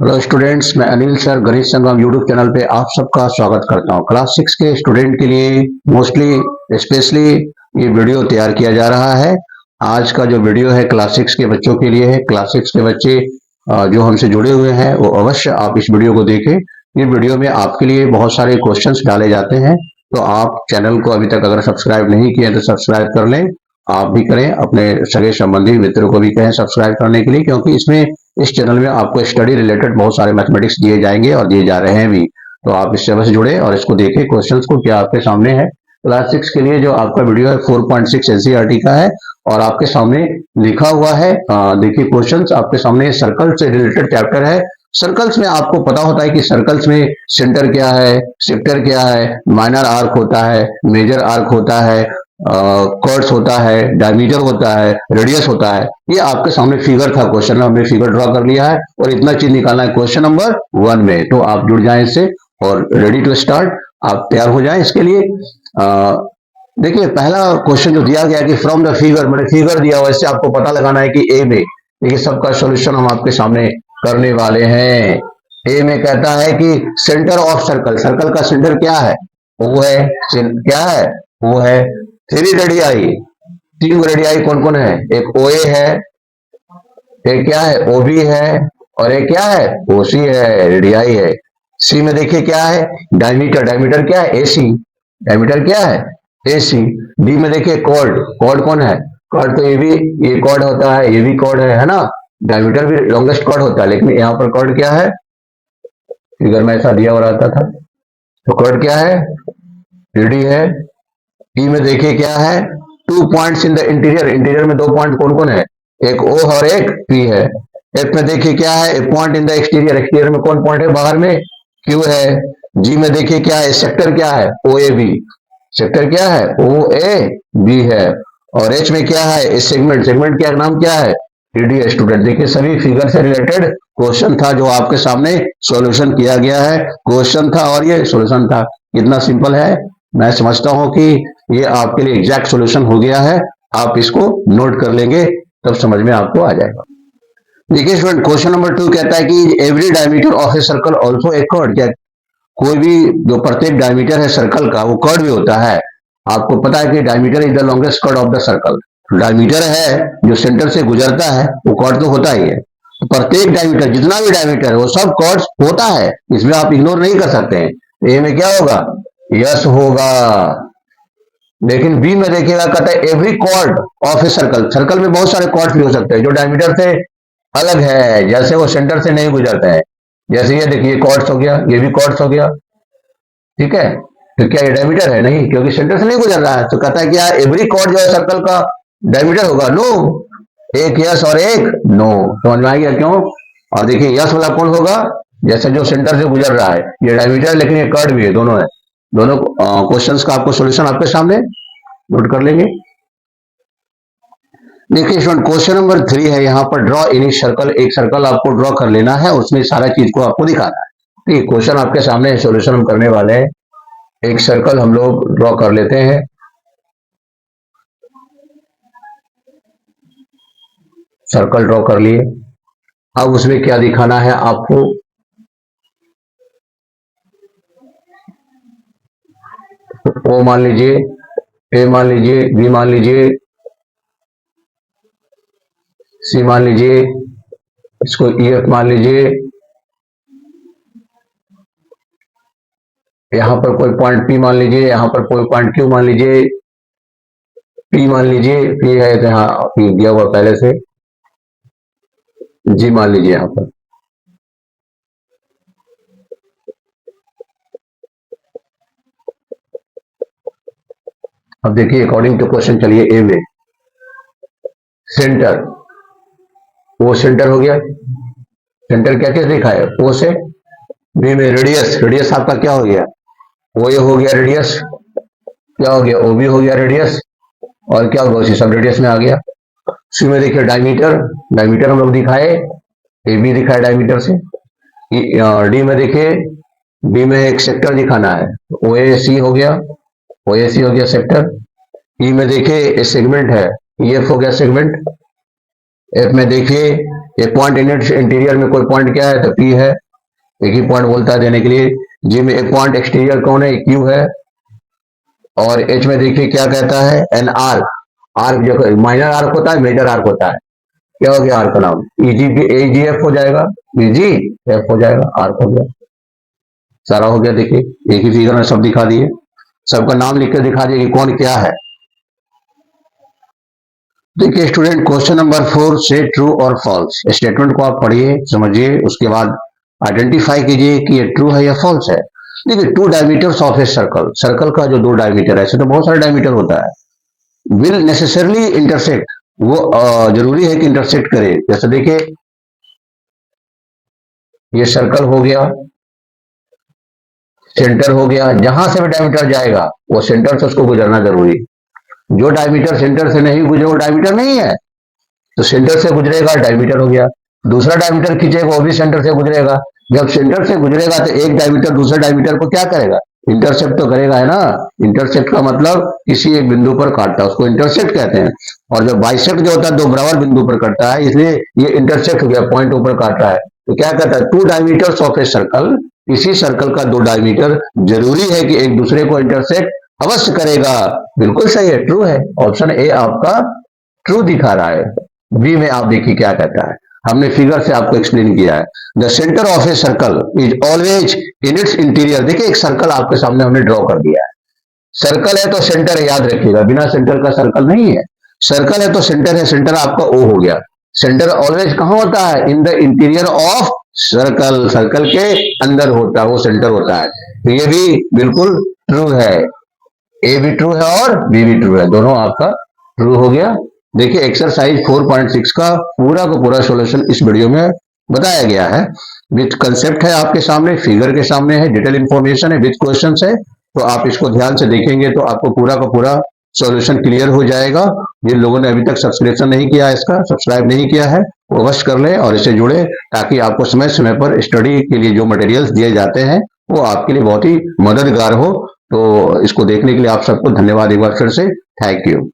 Hello students, मैं Anil sir गणित संगम YouTube channel पे आप सबका स्वागत करता हूँ। क्लास 6 के स्टूडेंट के लिए मोस्टली स्पेशली ये वीडियो तैयार किया जा रहा है। आज का जो वीडियो है क्लास 6 के बच्चों के लिए है। क्लास 6 के बच्चे जो हमसे जुड़े हुए हैं वो अवश्य आप इस वीडियो को देखें। ये वीडियो में आपके लिए बहुत सारे क्वेश्चंस डाले जाते हैं, तो आप चैनल को अभी तक अगर सब्सक्राइब नहीं किए तो सब्सक्राइब कर लें। आप भी करें, अपने सगे संबंधी मित्रों को भी कहें सब्सक्राइब करने के लिए, क्योंकि इसमें इस चैनल में आपको स्टडी रिलेटेड बहुत सारे मैथमेटिक्स दिए जाएंगे और दिए जा रहे हैं भी। तो आप इस चैनल से जुड़े और इसको देखें, क्वेश्चंस को क्या आपके सामने है। क्लास 6 के लिए जो आपका वीडियो है 4.6 एनसीईआरटी का है और आपके सामने लिखा हुआ है। देखिए क्वेश्चंस आपके सामने सर्कल से रिलेटेड चैप्टर है। सर्कल्स में आपको पता होता है कि सर्कल्स में सेंटर क्या है, सेक्टर क्या है, माइनर आर्क होता है, मेजर आर्क होता है, कर्ड्स होता है, डायमीटर होता है, रेडियस होता है। ये आपके सामने फिगर था, क्वेश्चन में हमने फिगर ड्रॉ कर लिया है और इतना चीज निकालना है क्वेश्चन नंबर 1 में। तो आप जुड़ जाएं इससे और रेडी टू स्टार्ट, आप तैयार हो जाएं इसके लिए। देखिए पहला क्वेश्चन जो दिया गया कि फ्रॉम द फिगर, मैंने फिगर दिया हुआ, इससे आपको पता लगाना है कि ए में, देखिए सबका सोल्यूशन हम आपके सामने करने वाले हैं। ए में कहता है कि सेंटर ऑफ सर्कल, सर्कल का सेंटर क्या है, वो है क्या है, वो है 3 रेडियाई। 3 रेडियाई कौन कौन है, एक ओ ए है, एक क्या है ओ बी है, और एक क्या है ओ सी है, रेडियाई है। सी में देखिए क्या है, डायमीटर, डायमीटर क्या है ए सी, डायमीटर क्या है ए सी। डी में देखिए कॉर्ड, कॉर्ड कौन है, कॉर्ड तो ये कॉर्ड होता है, ये भी कॉर्ड है ना। डायमीटर भी लॉन्गेस्ट कॉर्ड होता है, लेकिन यहाँ पर कॉर्ड क्या है, फिगर में ऐसा दिया हुआ रहता था। तो कॉर्ड क्या है, डी है। ई में देखिए क्या है, 2 points in the interior, interior में 2 पॉइंट कौन कौन है, एक ओ और एक पी है। एफ में देखिए क्या है, एक point in the exterior, exterior में कौन पॉइंट है, बाहर में क्यू है। जी में देखिए क्या है, सेक्टर क्या है ओ ए बी, सेक्टर क्या है ओ ए बी है। और एच में क्या है, सेगमेंट, सेगमेंट क्या नाम क्या है डी। स्टूडेंट देखिए सभी फिगर से रिलेटेड क्वेश्चन था जो आपके सामने सॉल्यूशन किया गया है। क्वेश्चन था और ये सॉल्यूशन था, कितना सिंपल है। मैं समझता हूं कि ये आपके लिए एग्जैक्ट सॉल्यूशन हो गया है। आप इसको नोट कर लेंगे तब समझ में आपको आ जाएगा। देखिए स्टूडेंट क्वेश्चन नंबर 2 कहता है कि every diameter of a circle also a chord, क्या कोई भी जो प्रत्येक डायमीटर है सर्कल का वो कर्ड भी होता है। आपको पता है कि diameter is the longest chord of the circle. Diameter है जो सेंटर से गुजरता है वो कर्ड तो होता ही है। तो प्रत्येक डायमीटर, जितना भी डायमीटर है वो सब कर्ड होता है, इसमें आप इग्नोर नहीं कर सकते हैं। ए में क्या होगा, यस होगा। लेकिन बी में देखिएगा, कहता है every chord of a circle, circle में बहुत सारे कॉर्ड भी हो सकते हैं जो डायमीटर से अलग है, जैसे वो सेंटर से नहीं गुजरते हैं। जैसे ये देखिए कॉर्ड्स हो गया, ये भी कॉर्ड्स हो गया, ठीक है। तो क्या ये डायमीटर है, नहीं, क्योंकि सेंटर से नहीं गुजर रहा है। तो कहता है कि यार एवरी कॉर्ड जो है सर्कल का डायमीटर होगा, नो, एक यस और एक नो। समझ में आ गया क्यों। और देखिए यस वाला कौन होगा, जैसे जो सेंटर से गुजर रहा है, ये डायमीटर लेकिन ये कर्ड भी है, दोनों है। दोनों क्वेश्चंस का आपको सॉल्यूशन आपके सामने नोट कर लेंगे। देखिए स्टूडेंट क्वेश्चन नंबर 3 है, यहाँ पर ड्रॉ इन सर्कल, एक सर्कल आपको ड्रॉ कर लेना है, उसमें सारा चीज को आपको दिखाना है। ठीक, क्वेश्चन आपके सामने सॉल्यूशन हम करने वाले हैं। एक सर्कल हम लोग ड्रॉ कर लेते हैं। सर्कल ड्रॉ कर लिए, अब उसमें क्या दिखाना है आपको, ओ मान लीजिए, ए मान लीजिए, बी मान लीजिए, सी मान लीजिए, इसको ई एफ मान लीजिए। यहां पर कोई पॉइंट पी मान लीजिए, यहां पर कोई पॉइंट क्यू मान लीजिए, पी मान लीजिए, पी है तो यहाँ पी दिया हुआ पहले से, जी मान लीजिए यहां पर। अब देखिए अकॉर्डिंग टू क्वेश्चन, चलिए ए में सेंटर, वो सेंटर हो गया, सेंटर क्या क्या लिखा है ओ से। बी में रेडियस, रेडियस आपका क्या हो गया, ओ ए हो गया रेडियस, क्या हो गया ओ बी हो गया रेडियस, और क्या होगा उसी सब रेडियस में आ गया। सी में देखिए डायमीटर, डायमीटर हम लोग दिखाए, ए बी दिखाए डायमीटर से। डी में देखिए, डी में एक सेक्टर दिखाना है, ओ ए सी हो गया, ओ ए सी हो गया सेक्टर। ई में देखिए सेगमेंट है, ई एफ हो गया सेगमेंट, एफ में देखिए एक पॉइंट इंटीरियर में कोई पॉइंट क्या है तो पी है, एक ही पॉइंट बोलता है देने के लिए। जी में एक पॉइंट एक्सटीरियर कौन है, क्यू है। और एच में देखिए क्या कहता है, एन आर्क। आर्क जो माइनर आर्क होता है, मेजर आर्क होता है, क्या हो गया आर्क का नाम, ईजी एफ हो जाएगा, ईजी एफ हो जाएगा, आर्क हो गया, सारा हो गया। देखिए एक ही फिगर में सब दिखा दिए, सबका नाम लिख कर दिखा दिए कि कौन क्या है। देखिए स्टूडेंट क्वेश्चन नंबर 4 से ट्रू और फॉल्स स्टेटमेंट को आप पढ़िए समझिए, उसके बाद आइडेंटिफाई कीजिए कि ये ट्रू है या फॉल्स है। देखिए two diameters of a circle, circle का जो दो डायमीटर है, ऐसे तो बहुत सारे डायमीटर होता है, विल नेसेसरली इंटरसेक्ट, वो जरूरी है कि इंटरसेक्ट करे। जैसे देखिए ये सर्कल हो गया, सेंटर हो गया, जहां से भी डायमीटर जाएगा वो सेंटर से उसको गुजरना जरूरी। जो डायमीटर सेंटर से नहीं गुजरे वो डायमीटर नहीं है, तो सेंटर से गुजरेगा डायमीटर हो गया। दूसरा डायमीटर खींचेगा वो भी सेंटर से गुजरेगा, जब सेंटर से गुजरेगा तो एक डायमीटर दूसरे डायमीटर को क्या करेगा, इंटरसेप्ट तो करेगा, है ना। इंटरसेप्ट का मतलब किसी एक बिंदु पर काटता है, उसको इंटरसेप्ट कहते हैं। और जब बाइसेक्ट जो होता है दो बराबर बिंदु पर कटता है, इसलिए ये इंटरसेप्ट हो गया, पॉइंट ऊपर काट रहा है। तो क्या कहता है, two diameters of a circle, किसी सर्कल का दो डायमीटर जरूरी है कि एक दूसरे को इंटरसेक्ट अवश्य करेगा। बिल्कुल सही है, ट्रू है, ऑप्शन ए आपका ट्रू दिखा रहा है। बी में आप देखिए क्या कहता है, हमने फिगर से आपको एक्सप्लेन किया है। The centre of a circle is always in its interior. देखिए एक सर्कल आपके सामने हमने ड्रॉ कर दिया है, सर्कल है तो सेंटर है, याद रखिएगा, बिना सेंटर का सर्कल नहीं है। सर्कल है तो सेंटर है, सेंटर आपका ओ हो गया। सेंटर ऑलवेज कहां होता है, in the interior of circle, circle के अंदर होता है, वो सेंटर होता है। तो ये भी बिल्कुल ट्रू है, ए भी ट्रू है और बी भी ट्रू है, दोनों आपका ट्रू हो गया। देखिए एक्सरसाइज 4.6 का पूरा सॉल्यूशन इस वीडियो में बताया गया है, विथ कंसेप्ट है आपके सामने, फिगर के सामने है, डिटेल इंफॉर्मेशन है, विथ क्वेश्चंस है। तो आप इसको ध्यान से देखेंगे तो आपको पूरा का पूरा सॉल्यूशन क्लियर हो जाएगा। जिन लोगों ने अभी तक सब्सक्रिप्शन नहीं किया है, इसका सब्सक्राइब नहीं किया है, वो अवश्य कर लें और इससे जुड़े, ताकि आपको समय समय पर स्टडी के लिए जो मटेरियल्स दिए जाते हैं वो आपके लिए बहुत ही मददगार हो। तो इसको देखने के लिए आप सबको धन्यवाद एक बार फिर से, थैंक यू।